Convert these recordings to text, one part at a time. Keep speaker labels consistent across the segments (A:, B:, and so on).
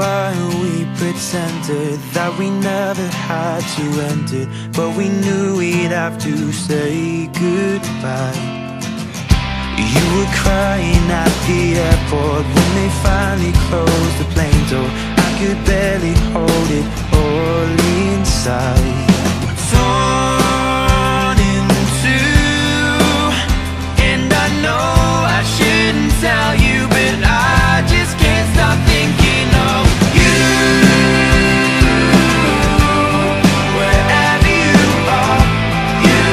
A: while we pretended that we never had to end it, but we knew we'd have to say goodbye. You were crying at the airport when they finally closed the plane door. I could barely hold it all inside. Torn in two, and I know I shouldn't tell you, but I just can't stop thinking of you. Wherever you are, you.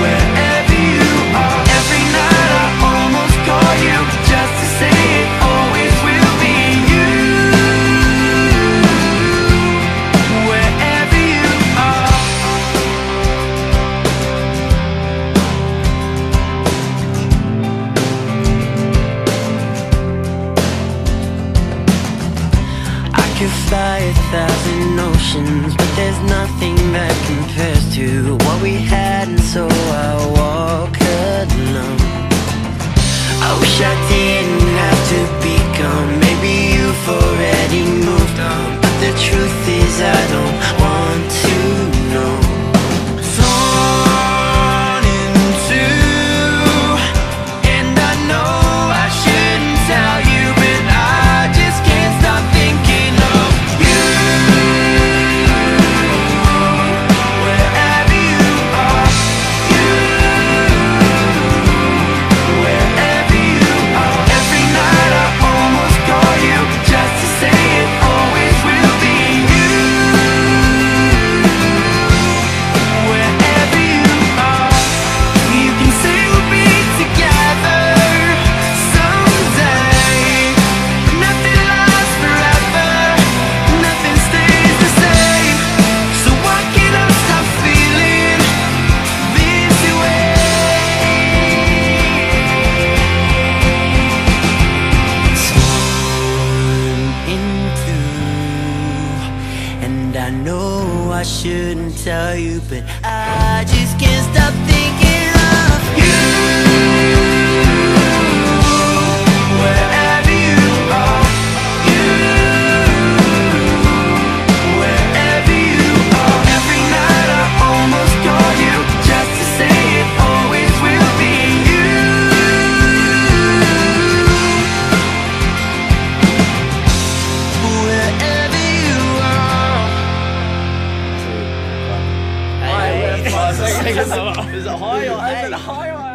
A: Wherever you are. Every night I almost call you just to say it always will be you. Wherever you are. I could fly 1,000 oceans, but there's nothing that compares to what we had, and so I walk alone. I wish I didn't have to be gone. Maybe you've already moved on, but the truth is I don't want to know. Torn in two, and I know I shouldn't tell you, but I just can't stop thinking of you. Wherever you are, you. Wherever you are. Every night I almost call you just to say it always will be you. Wherever you are. You can say we'll be together someday. Nothing lasts forever, nothing stays the same. So why can't I stop feeling this way? Torn in two, and I know I shouldn't tell you, but I just can't stop thinking of you. Wherever you are, you. Wherever you are. Every night I almost call you just to say it always will be you. Wherever you are.
B: Is it high or